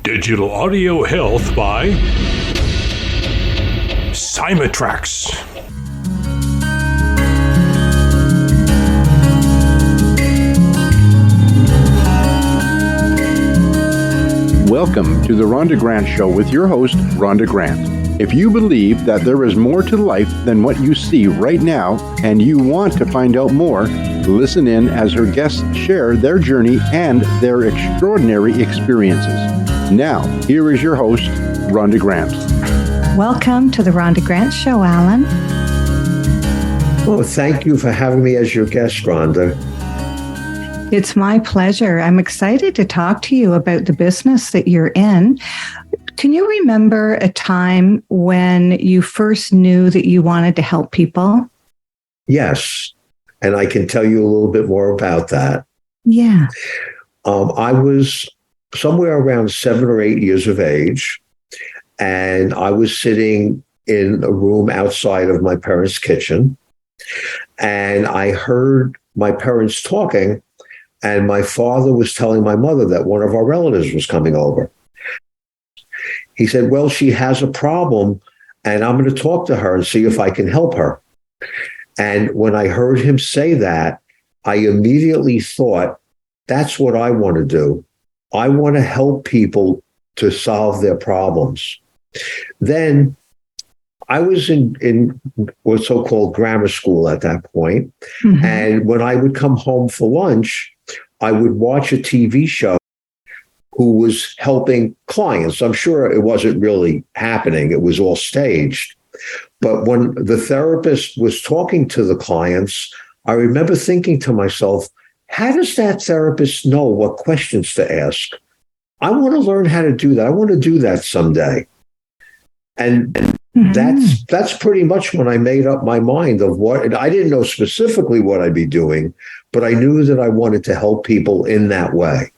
Digital Audio Health by Symatrax. Welcome to the Rhonda Grant Show with your host, Rhonda Grant. If you believe that there is more to life than what you see right now, and you want to find out more, listen in as her guests share their journey and their extraordinary experiences. Now, here is your host, Rhonda Grant. Welcome to the Rhonda Grant Show, Alan. Well, thank you for having me as your guest, Rhonda. It's my pleasure. I'm excited to talk to you about the business that you're in. Can you remember a time when you first knew that you wanted to help people? Yes, and I can tell you a little bit more about that. Yeah. I was somewhere around 7 or 8 years of age, and I was sitting in a room outside of my parents' kitchen, and I heard my parents talking, and my father was telling my mother that one of our relatives was coming over. He said, well, she has a problem, and I'm going to talk to her and see if I can help her. And when I heard him say that, I immediately thought, that's what I want to do. I want to help people to solve their problems. Then I was in what's so-called grammar school at that point. Mm-hmm. And when I would come home for lunch, I would watch a TV show who was helping clients. I'm sure it wasn't really happening. It was all staged. But when the therapist was talking to the clients, I remember thinking to myself, how does that therapist know what questions to ask? I want to learn how to do that. I want to do that someday. And mm-hmm. that's pretty much when I made up my mind of what, I didn't know specifically what I'd be doing, but I knew that I wanted to help people in that way.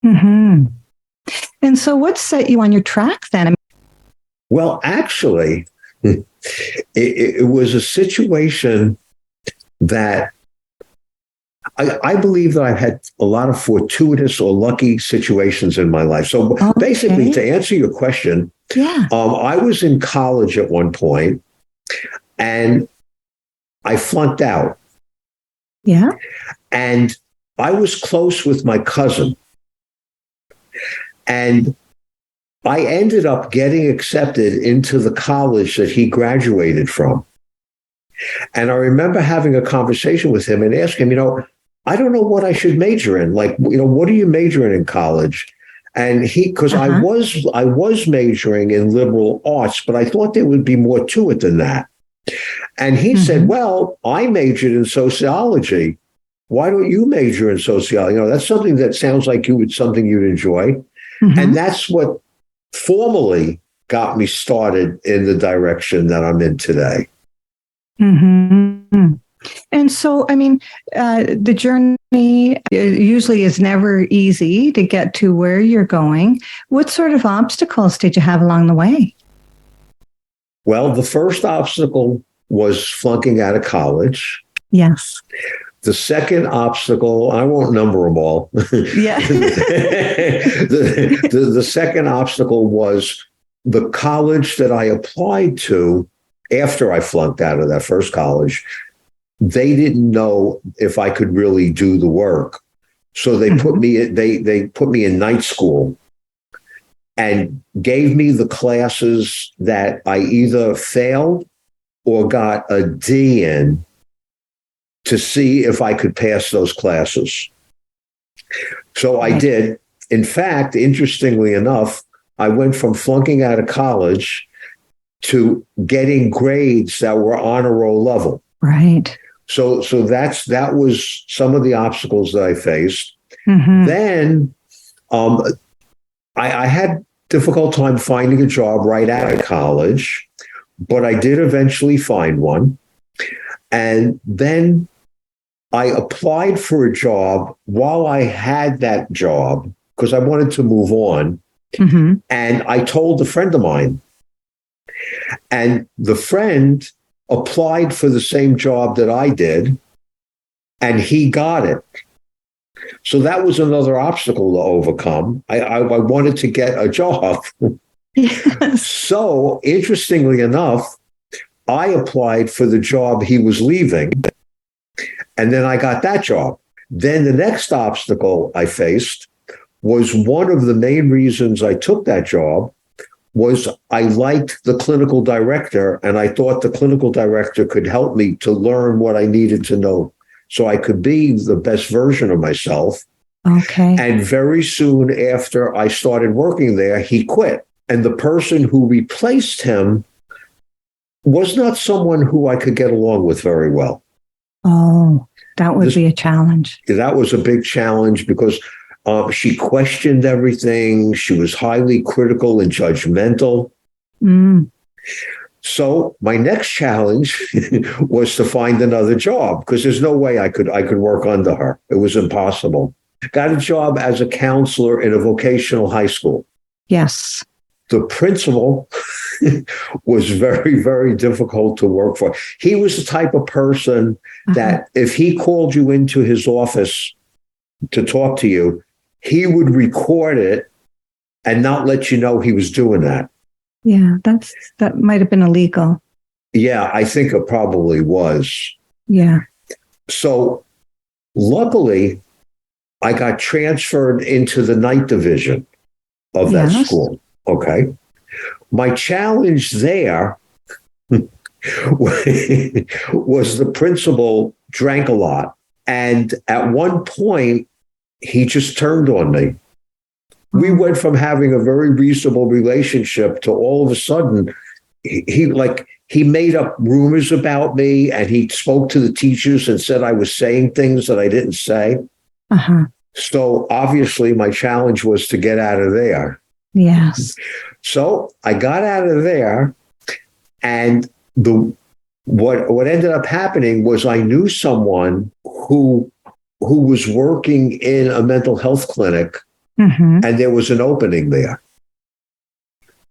Mm-hmm. And so what set you on your track then? Well, actually, it was a situation that I believe that I've had a lot of fortuitous or lucky situations in my life. So basically, to answer your question, I was in college at one point, and I flunked out. Yeah. And I was close with my cousin. And I ended up getting accepted into the college that he graduated from. And I remember having a conversation with him and asking him, I don't know what I should major in. Like, what are you majoring in college? And because I was majoring in liberal arts, but I thought there would be more to it than that. And he said, well, I majored in sociology. Why don't you major in sociology? That's something that sounds like something you'd enjoy. Mm-hmm. And that's what formally got me started in the direction that I'm in today. Mm-hmm. And so, the journey usually is never easy to get to where you're going. What sort of obstacles did you have along the way? Well, the first obstacle was flunking out of college. Yes. The second obstacle, I won't number them all. Yeah. the second obstacle was the college that I applied to after I flunked out of that first college. They didn't know if I could really do the work. So they put me in night school and gave me the classes that I either failed or got a D in to see if I could pass those classes. So I did. In fact, interestingly enough, I went from flunking out of college to getting grades that were honor roll level. Right. So that was some of the obstacles that I faced. Mm-hmm. Then I had difficult time finding a job right out of college, but I did eventually find one. And then I applied for a job while I had that job because I wanted to move on. Mm-hmm. And I told a friend of mine, and the friend applied for the same job that I did, and he got it. So that was another obstacle to overcome. I wanted to get a job. Yes. So interestingly enough, I applied for the job he was leaving, and then I got that job. Then the next obstacle I faced was one of the main reasons I took that job was I liked the clinical director, and I thought the clinical director could help me to learn what I needed to know so I could be the best version of myself. Okay. And very soon after I started working there, he quit. And the person who replaced him was not someone who I could get along with very well. Oh, that would be a challenge. That was a big challenge because she questioned everything. She was highly critical and judgmental. Mm. So my next challenge was to find another job because there's no way I could work under her. It was impossible. Got a job as a counselor in a vocational high school. Yes. The principal was very, very difficult to work for. He was the type of person that if he called you into his office to talk to you, he would record it and not let you know he was doing that. Yeah, that might have been illegal. Yeah, I think it probably was. Yeah. So luckily, I got transferred into the night division of that school. Okay. My challenge there was the principal drank a lot. And at one point, he just turned on me. We went from having a very reasonable relationship to all of a sudden, he made up rumors about me, and he spoke to the teachers and said I was saying things that I didn't say. Uh-huh. So obviously my challenge was to get out of there. Yes. So I got out of there, and what ended up happening was I knew someone who was working in a mental health clinic, and there was an opening there.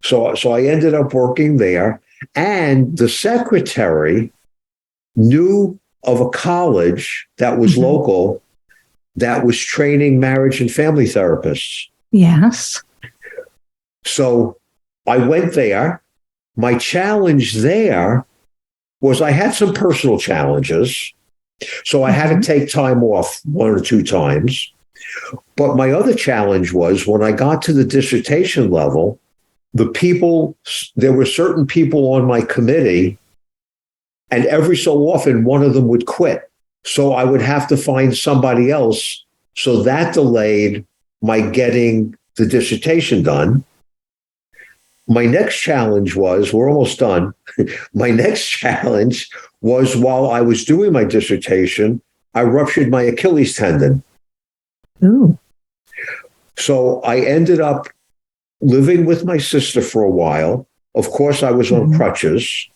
So I ended up working there, and the secretary knew of a college that was local that was training marriage and family therapists. Yes. So I went there. My challenge there was I had some personal challenges. So I had to take time off 1 or 2 times. But my other challenge was when I got to the dissertation level, there were certain people on my committee, and every so often one of them would quit. So I would have to find somebody else. So that delayed my getting the dissertation done. My next challenge was, we're almost done. My next challenge was while I was doing my dissertation, I ruptured my Achilles tendon. Ooh. So I ended up living with my sister for a while. Of course, I was on crutches.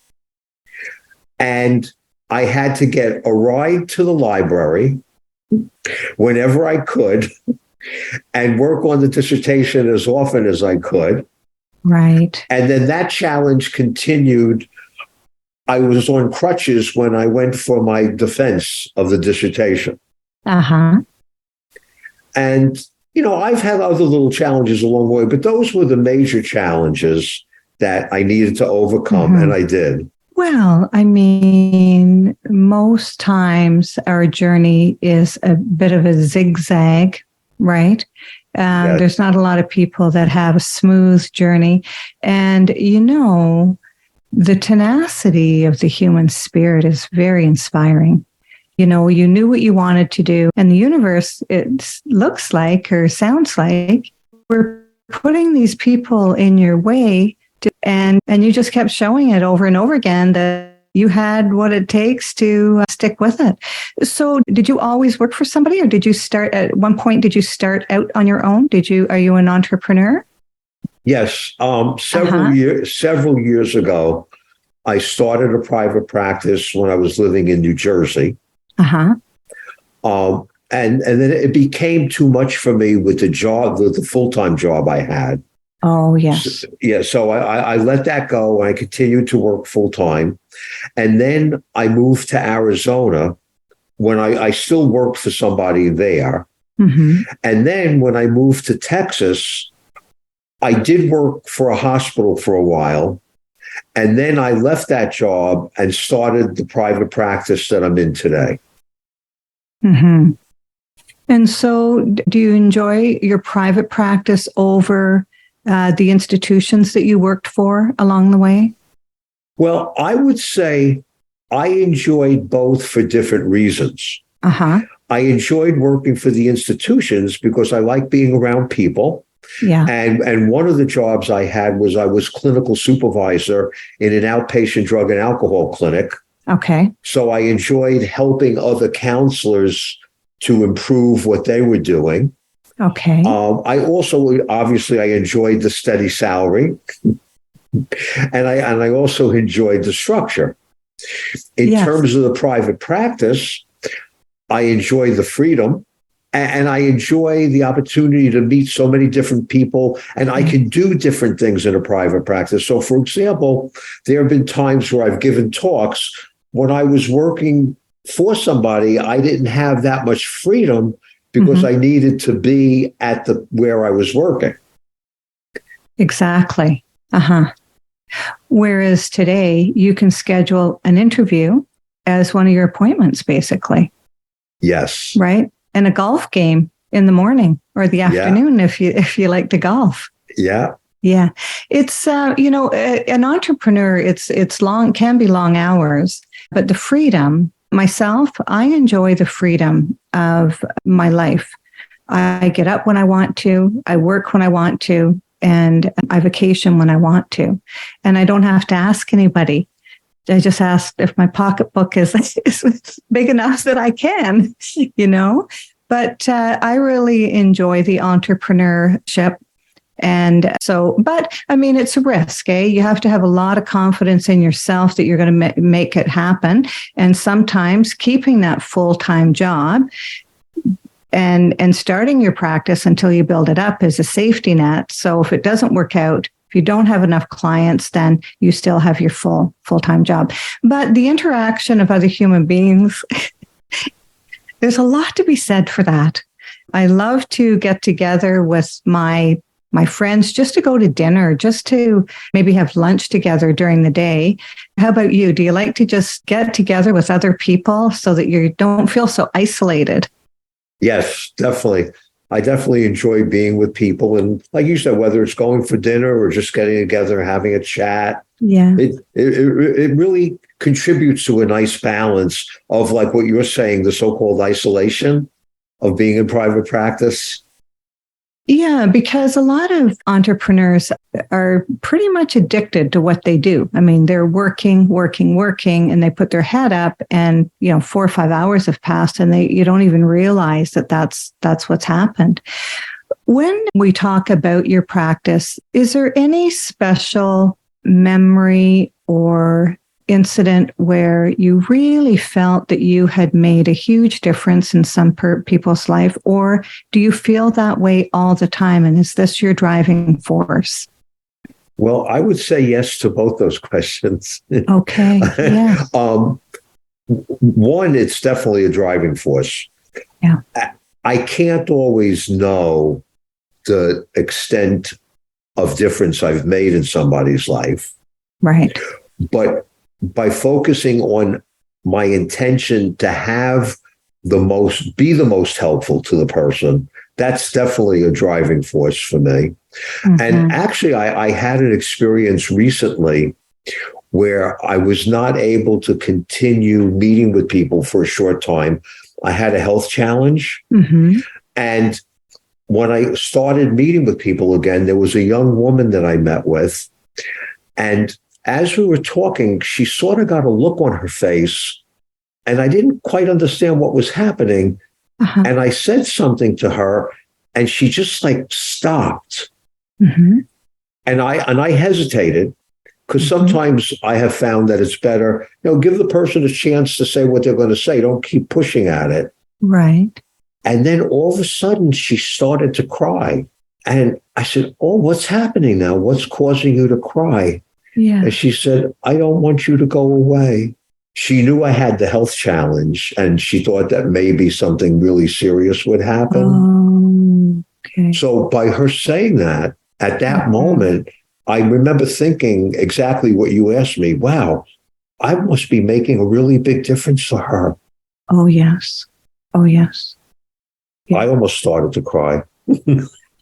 And I had to get a ride to the library whenever I could and work on the dissertation as often as I could. Right. And then that challenge continued. I was on crutches when I went for my defense of the dissertation. Uh-huh. And, I've had other little challenges along the way, but those were the major challenges that I needed to overcome, and I did. Well, I mean, most times our journey is a bit of a zigzag, right? Yes. There's not a lot of people that have a smooth journey. And, the tenacity of the human spirit is very inspiring. You knew what you wanted to do, and the universe, it looks like or sounds like we're putting these people in your way, and you just kept showing it over and over again that you had what it takes to stick with it. So did you always work for somebody, or did you start at one point? Did you start out on your own? Are you an entrepreneur? Yes. Several years ago, I started a private practice when I was living in New Jersey. And then it became too much for me with the job, the full-time job I had. Oh, yes. So I let that go. I continued to work full-time. And then I moved to Arizona when I still worked for somebody there. Mm-hmm. And then when I moved to Texas, I did work for a hospital for a while. And then I left that job and started the private practice that I'm in today. Mm-hmm. And so do you enjoy your private practice over the institutions that you worked for along the way? Well, I would say I enjoyed both for different reasons. Uh-huh. I enjoyed working for the institutions because I like being around people. Yeah. And one of the jobs I had was I was clinical supervisor in an outpatient drug and alcohol clinic. Okay. So I enjoyed helping other counselors to improve what they were doing. Okay. I also, obviously, I enjoyed the steady salary. And I also enjoyed the structure. In Yes. terms of the private practice, I enjoy the freedom and I enjoy the opportunity to meet so many different people, and I can do different things in a private practice. So, for example, there have been times where I've given talks when I was working for somebody, I didn't have that much freedom because I needed to be at where I was working. Exactly. Uh-huh. Whereas today you can schedule an interview as one of your appointments, basically. Yes. Right? And a golf game in the morning or the afternoon if you like to golf. Yeah. Yeah. It's an entrepreneur, it's long, can be long hours, but the freedom, myself, I enjoy the freedom of my life. I get up when I want to, I work when I want to, and I vacation when I want to. And I don't have to ask anybody. I just ask if my pocketbook is big enough that I can, But I really enjoy the entrepreneurship. And so, but I mean, it's a risk, eh? You have to have a lot of confidence in yourself that you're going to make it happen. And sometimes keeping that full-time job and starting your practice until you build it up is a safety net. So if it doesn't work out, if you don't have enough clients, then you still have your full-time job. But the interaction of other human beings, there's a lot to be said for that. I love to get together with my friends just to go to dinner, just to maybe have lunch together during the day. How about you? Do you like to just get together with other people so that you don't feel so isolated? Yes, definitely. I definitely enjoy being with people. And like you said, whether it's going for dinner or just getting together and having a chat, it really contributes to a nice balance of, like what you're saying, the so-called isolation of being in private practice. Yeah, because a lot of entrepreneurs are pretty much addicted to what they do. I mean, they're working, and they put their head up and, 4 or 5 hours have passed and you don't even realize that that's what's happened. When we talk about your practice, is there any special memory or incident where you really felt that you had made a huge difference in some people's life, or do you feel that way all the time? And is this your driving force? Well, I would say yes to both those questions. Okay. Yeah. One, it's definitely a driving force. Yeah. I can't always know the extent of difference I've made in somebody's life. Right. But by focusing on my intention to be the most helpful to the person, that's definitely a driving force for me. Mm-hmm. And actually, I had an experience recently where I was not able to continue meeting with people for a short time. I had a health challenge. Mm-hmm. And when I started meeting with people again, there was a young woman that I met with. And as we were talking, she sort of got a look on her face, and I didn't quite understand what was happening. Uh-huh. And I said something to her, and she just stopped. Mm-hmm. And I hesitated, because sometimes I have found that it's better, give the person a chance to say what they're going to say. Don't keep pushing at it. Right. And then all of a sudden, she started to cry. And I said, "Oh, what's happening now? What's causing you to cry?" Yeah. And she said, "I don't want you to go away." she knew I had the health challenge, and she thought that maybe something really serious would happen. Okay. So by her saying that, at that moment, I remember thinking exactly what you asked me. Wow, I must be making a really big difference to her. Oh, yes. Oh, yes. Yeah. I almost started to cry.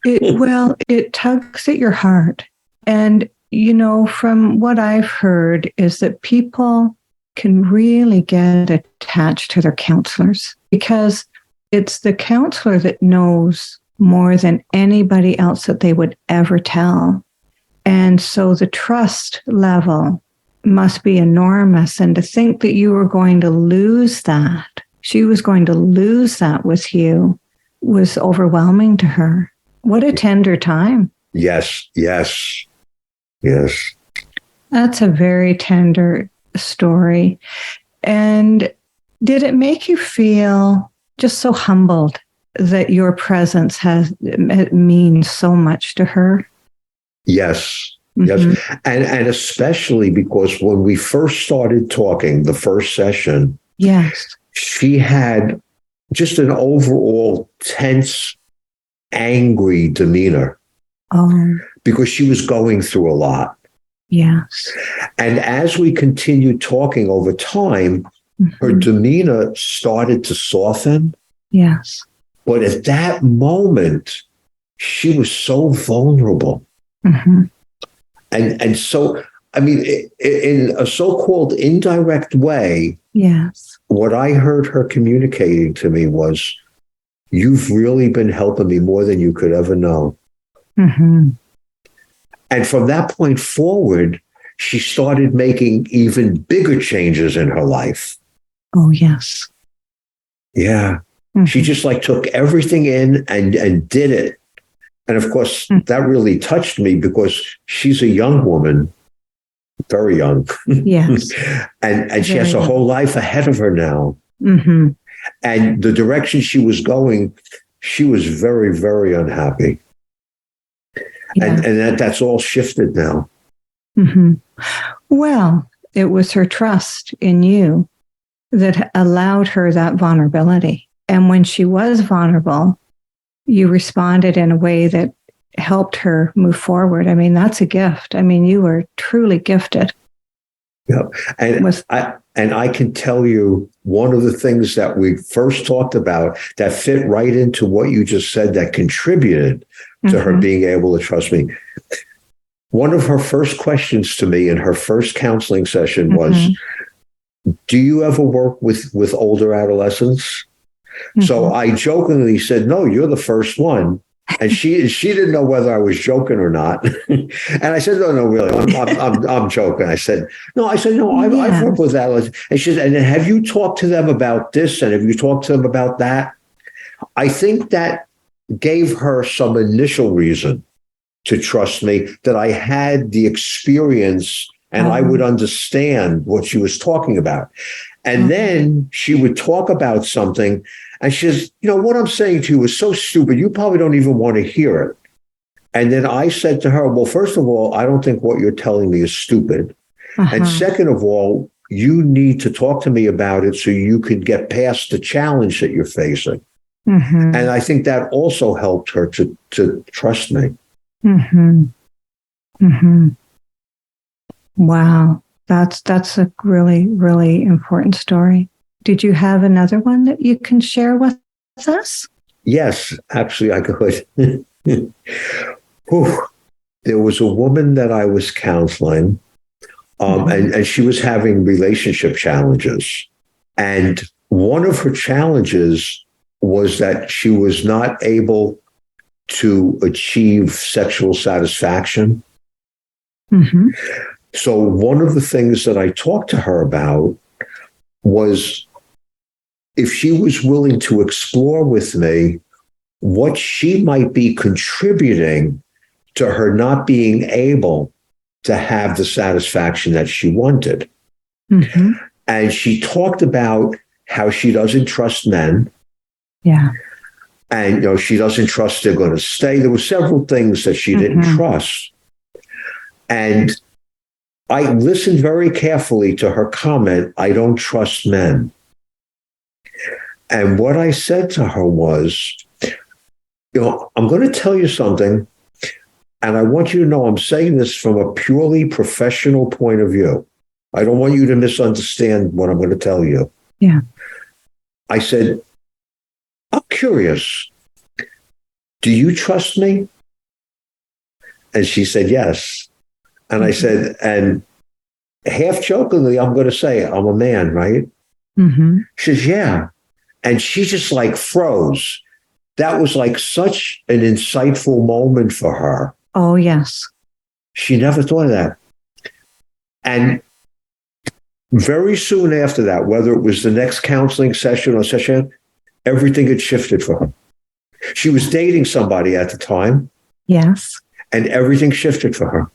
It tugs at your heart. And, from what I've heard is that people can really get attached to their counselors because it's the counselor that knows more than anybody else that they would ever tell. And so the trust level must be enormous. And to think that you were going to lose that, she was going to lose that with you, was overwhelming to her. What a tender time. Yes. That's a very tender story. And did it make you feel just so humbled that your presence it means so much to her? Yes. Mm-hmm. Yes. And especially because when we first started talking, the first session, yes, she had just an overall tense, angry demeanor. Oh. Because she was going through a lot. Yes. And as we continued talking over time, her demeanor started to soften. Yes. But at that moment, she was so vulnerable. Mm-hmm. And so, I mean, in a so-called indirect way, yes, what I heard her communicating to me was, you've really been helping me more than you could ever know. Mm-hmm. And from that point forward, she started making even bigger changes in her life. Oh, yes. Yeah. Mm-hmm. She just took everything in and did it. And of course, that really touched me because she's a young woman, very young. Yes. and she has a whole life ahead of her now. Mm-hmm. And the direction she was going, she was very, very unhappy. Yeah. And that's all shifted now. Mm-hmm. Well, it was her trust in you that allowed her that vulnerability. And when she was vulnerable, you responded in a way that helped her move forward. I mean, that's a gift. I mean, you were truly gifted. Yeah. And I can tell you one of the things that we first talked about that fit right into what you just said that contributed to her being able to trust me. One of her first questions to me in her first counseling session was, do you ever work with older adolescents? So I jokingly said, no, you're the first one. And she didn't know whether I was joking or not. And I said, no, really, I'm joking. I said, no, I've worked with adolescents. And she said, and have you talked to them about this? And have you talked to them about that? I think that gave her some initial reason to trust me, that I had the experience and I would understand what she was talking about. And then she would talk about something and she says, what I'm saying to you is so stupid. You probably don't even want to hear it. And then I said to her, well, first of all, I don't think what you're telling me is stupid. And second of all, you need to talk to me about it so you can get past the challenge that you're facing. And I think that also helped her to trust me. Wow. That's a really, really important story. Did you have another one that you can share with us? Yes, actually, I could. There was a woman that I was counseling, and she was having relationship challenges. And one of her challenges was that she was not able to achieve sexual satisfaction. So one of the things that I talked to her about was if she was willing to explore with me what she might be contributing to her not being able to have the satisfaction that she wanted. And she talked about how she doesn't trust men. Yeah. And, she doesn't trust they're going to stay. There were several things that she didn't trust. And I listened very carefully to her comment, I don't trust men. And what I said to her was, I'm going to tell you something, and I want you to know I'm saying this from a purely professional point of view. I don't want you to misunderstand what I'm going to tell you. Yeah. I said, I'm curious. Do you trust me? And she said, yes. And I said, and half jokingly, I'm going to say, I'm a man, right? Mm-hmm. She says, yeah. And she just like froze. That was like such an insightful moment for her. Oh, yes. She never thought of that. And very soon after that, whether it was the next counseling session or session, everything had shifted for her. She was dating somebody at the time. Yes. And everything shifted for her.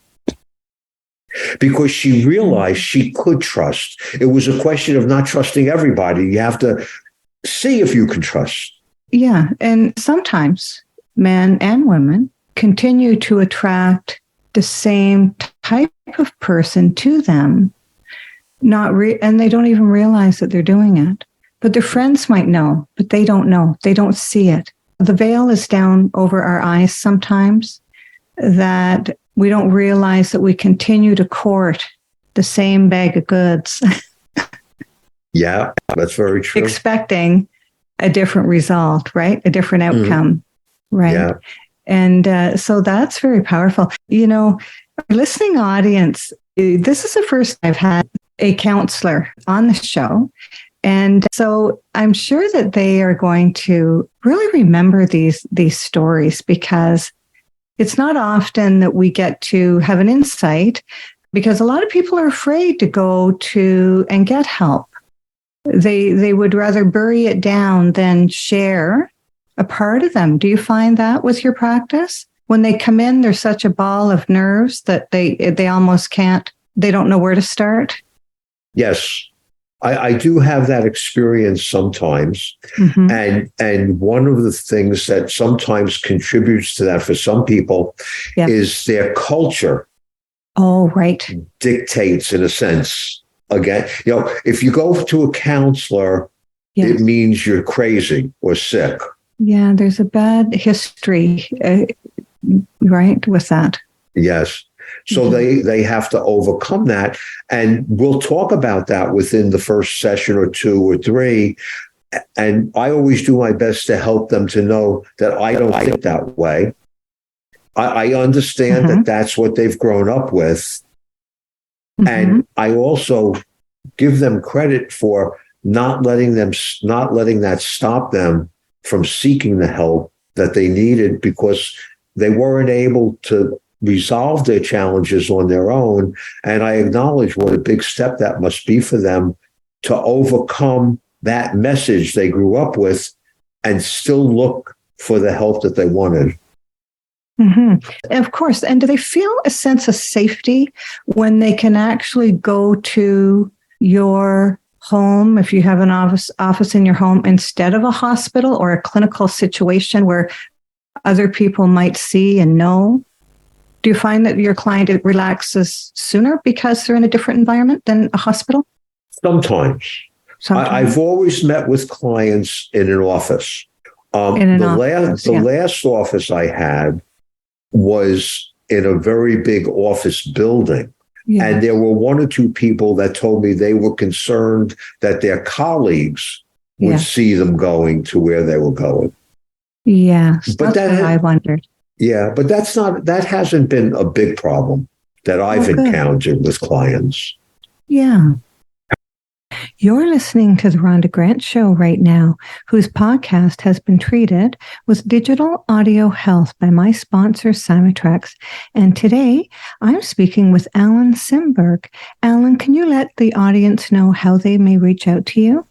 Because she realized she could trust. It was a question of not trusting everybody. You have to see if you can trust. Yeah. And sometimes men and women continue to attract the same type of person to them, and they don't even realize that they're doing it. But their friends might know, but they don't know. They don't see it. The veil is down over our eyes sometimes, that we don't realize that we continue to court the same bag of goods. Yeah, that's very true. Expecting a different result, right? A different outcome, right? Yeah. And so that's very powerful. Our listening audience, this is the first I've had a counselor on the show. And so I'm sure that they are going to really remember these stories, because it's not often that we get to have an insight, because a lot of people are afraid to go to and get help. They would rather bury it down than share a part of them. Do you find that with your practice? When they come in, they're such a ball of nerves that they almost can't, they don't know where to start? Yes. I do have that experience sometimes. Mm-hmm. And one of the things that sometimes contributes to that for some people is their culture. Oh, right. Dictates, in a sense. Again, if you go to a counselor, it means you're crazy or sick. Yeah, there's a bad history, right, with that. Yes. So they have to overcome that. And we'll talk about that within the first session or two or three. And I always do my best to help them to know that I don't think that way. I understand that that's what they've grown up with. And I also give them credit for not letting that stop them from seeking the help that they needed, because they weren't able to resolve their challenges on their own. And I acknowledge what a big step that must be for them to overcome that message they grew up with and still look for the help that they wanted. Of course. And do they feel a sense of safety when they can actually go to your home, if you have an office in your home, instead of a hospital or a clinical situation where other people might see and know? Do you find that your client relaxes sooner because they're in a different environment than a hospital? Sometimes. I've always met with clients in an office. The last office I had was in a very big office building. Yes. And there were one or two people that told me they were concerned that their colleagues would see them going to where they were going. Yes, but that's what I wondered. Yeah, but that hasn't been a big problem that I've encountered with clients. Yeah. You're listening to the Rhonda Grant Show right now, whose podcast has been treated with digital audio health by my sponsor, Simetrex. And today, I'm speaking with Alan Simberg. Alan, can you let the audience know how they may reach out to you?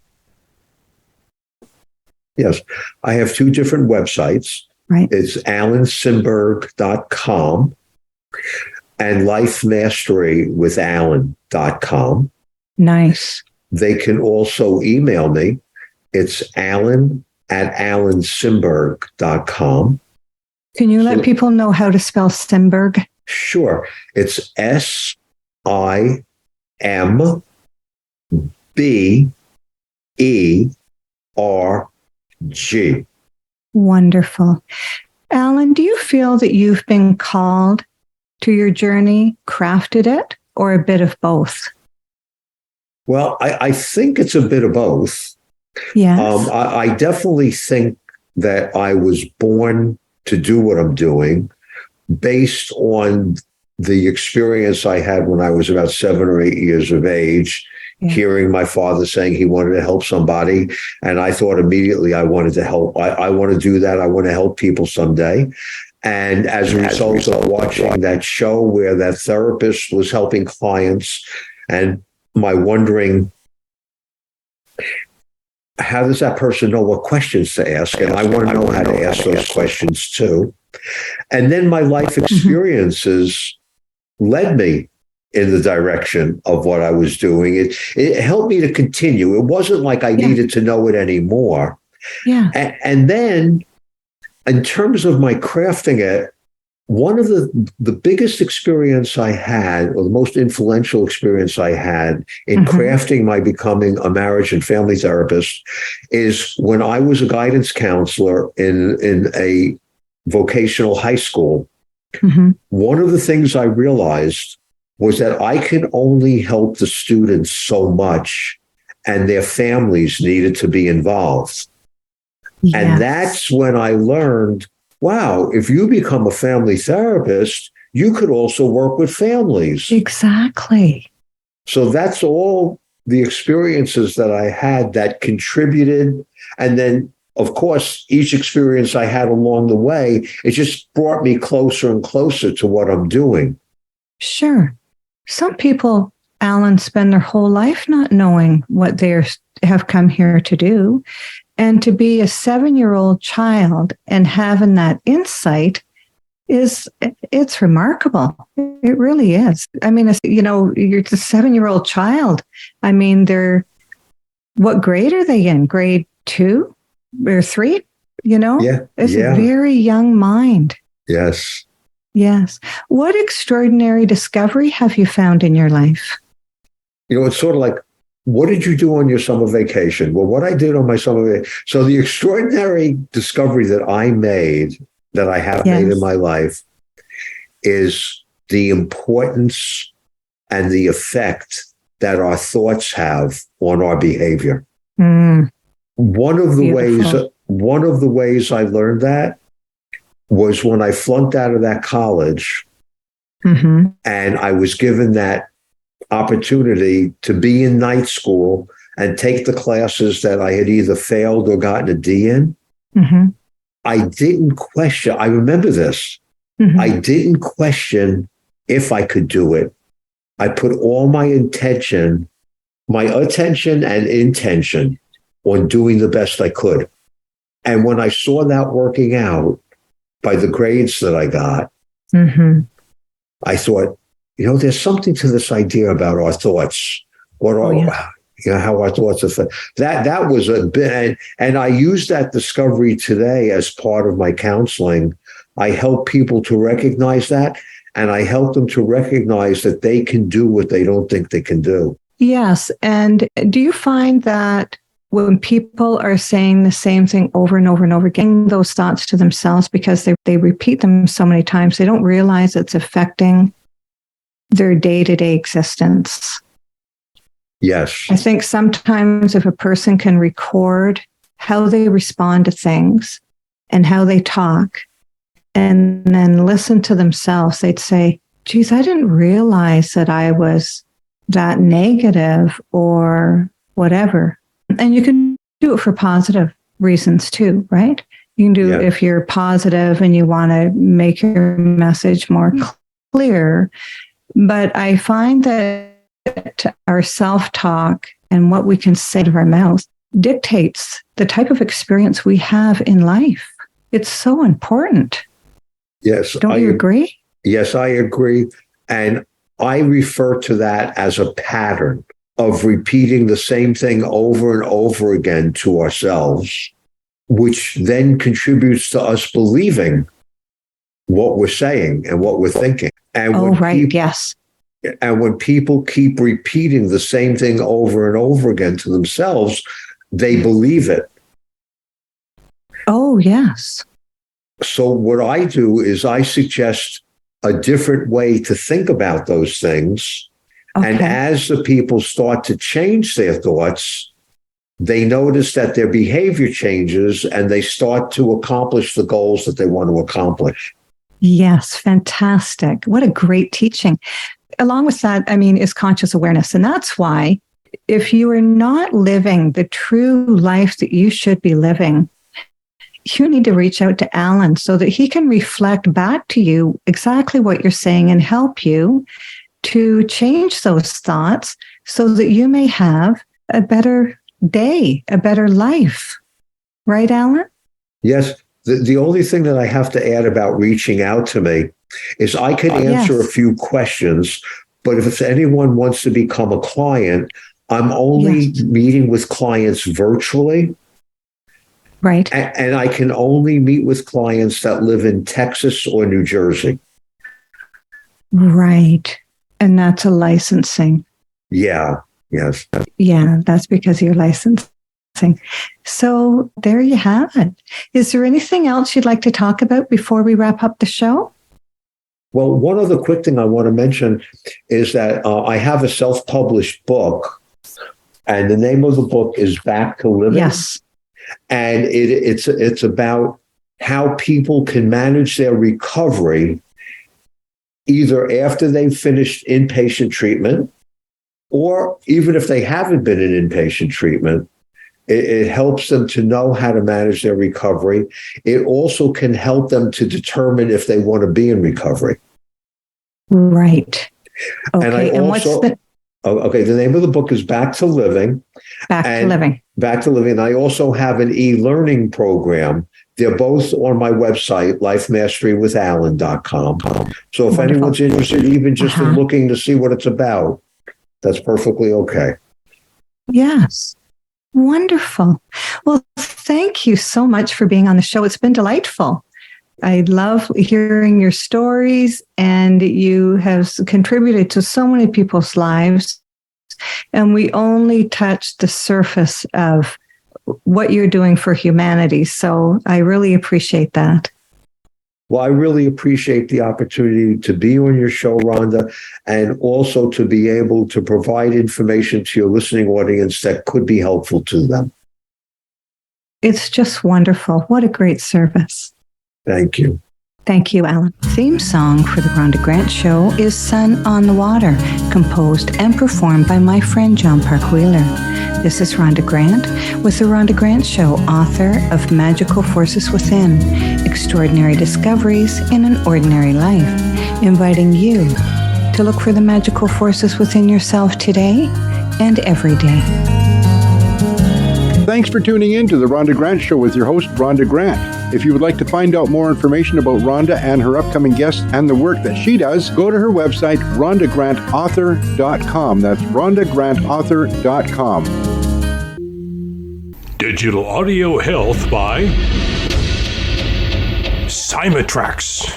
Yes, I have two different websites. Right. It's alansimberg.com and lifemastorywithalan.com. Nice. They can also email me. It's alan@alansimberg.com. Can you let people know how to spell Simberg? Sure. It's Wonderful. Alan, do you feel that you've been called to your journey, crafted it, or a bit of both? Well, I think it's a bit of both. Yes. I definitely think that I was born to do what I'm doing based on the experience I had when I was about 7 or 8 years of age, hearing my father saying he wanted to help somebody. And I thought immediately I wanted to help. I want to do that. I want to help people someday. And as a result of watching that show where that therapist was helping clients and my wondering, how does that person know what questions to ask? And I want to know how to ask those questions too. And then my life experiences led me in the direction of what I was doing. It helped me to continue. It wasn't like I needed to know it anymore. Yeah. And then in terms of my crafting it, one of the biggest experience I had, or the most influential experience I had in crafting my becoming a marriage and family therapist, is when I was a guidance counselor in a vocational high school. One of the things I realized was that I could only help the students so much, and their families needed to be involved. Yes. And that's when I learned, wow, if you become a family therapist, you could also work with families. Exactly. So that's all the experiences that I had that contributed. And then, of course, each experience I had along the way, it just brought me closer and closer to what I'm doing. Sure. Some people, Alan, spend their whole life not knowing what they have come here to do. And to be a 7-year-old child and having that insight it's remarkable. It really is. I mean, you're the 7-year-old child. I mean, what grade are they in? Grade 2 or 3? It's a very young mind. Yes. Yes. What extraordinary discovery have you found in your life? It's sort of like, what did you do on your summer vacation? Well, what I did on my summer vacation. So the extraordinary discovery that I made, that I have made in my life, is the importance and the effect that our thoughts have on our behavior. One of the ways I learned that was when I flunked out of that college, and I was given that opportunity to be in night school and take the classes that I had either failed or gotten a D in. I didn't question. I remember this. I didn't question if I could do it. I put all my attention and intention on doing the best I could. And when I saw that working out by the grades that I got, I thought, there's something to this idea about our thoughts. How our thoughts affect. That was a bit, and I use that discovery today as part of my counseling. I help people to recognize that, and I help them to recognize that they can do what they don't think they can do. Yes. And do you find that when people are saying the same thing over and over and over again, those thoughts to themselves, because they repeat them so many times, they don't realize it's affecting their day-to-day existence? Yes. I think sometimes if a person can record how they respond to things and how they talk, and then listen to themselves, they'd say, geez, I didn't realize that I was that negative or whatever. And you can do it for positive reasons too, right? You can do it if you're positive and you want to make your message more clear. But I find that our self-talk and what we can say to our mouth dictates the type of experience we have in life. It's so important. Yes. Don't you agree? Yes, I agree. And I refer to that as a pattern of repeating the same thing over and over again to ourselves, which then contributes to us believing what we're saying and what we're thinking. And yes. And when people keep repeating the same thing over and over again to themselves, they believe it. Oh, yes. So what I do is I suggest a different way to think about those things. Okay. And as the people start to change their thoughts, they notice that their behavior changes and they start to accomplish the goals that they want to accomplish. Yes, fantastic. What a great teaching. Along with that, is conscious awareness. And that's why if you are not living the true life that you should be living, you need to reach out to Alan so that he can reflect back to you exactly what you're saying and help you to change those thoughts so that you may have a better day, a better life. Right, Alan? Yes. The only thing that I have to add about reaching out to me is I could answer a few questions, but if anyone wants to become a client, I'm only meeting with clients virtually. Right. And I can only meet with clients that live in Texas or New Jersey. Right. And that's a licensing. Yeah. Yes. Yeah, that's because you're licensing. So there you have it. Is there anything else you'd like to talk about before we wrap up the show? Well, one other quick thing I want to mention is that I have a self-published book, and the name of the book is Back to Living. Yes. And it's about how people can manage their recovery either after they've finished inpatient treatment or even if they haven't been in inpatient treatment. It helps them to know how to manage their recovery. It also can help them to determine if they want to be in recovery. Right. Okay. And the name of the book is Back to Living. Back to Living. Back to Living. I also have an e-learning program. They're both on my website, lifemasterywithalan.com. So if anyone's interested, even just in looking to see what it's about, that's perfectly okay. Yes. Wonderful. Well, thank you so much for being on the show. It's been delightful. I love hearing your stories, and you have contributed to so many people's lives. And we only touched the surface of what you're doing for humanity. So I really appreciate that. Well, I really appreciate the opportunity to be on your show, Rhonda, and also to be able to provide information to your listening audience that could be helpful to them. It's just wonderful. What a great service. Thank you. Thank you, Alan. Theme song for the Rhonda Grant Show is Sun on the Water, composed and performed by my friend John Park Wheeler. This is Rhonda Grant with the Rhonda Grant Show, author of Magical Forces Within, Extraordinary Discoveries in an Ordinary Life, inviting you to look for the magical forces within yourself today and every day. Thanks for tuning in to the Rhonda Grant Show with your host, Rhonda Grant. If you would like to find out more information about Rhonda and her upcoming guests and the work that she does, go to her website, rhondagrantauthor.com. That's rhondagrantauthor.com. Digital Audio Health by Cymatrax.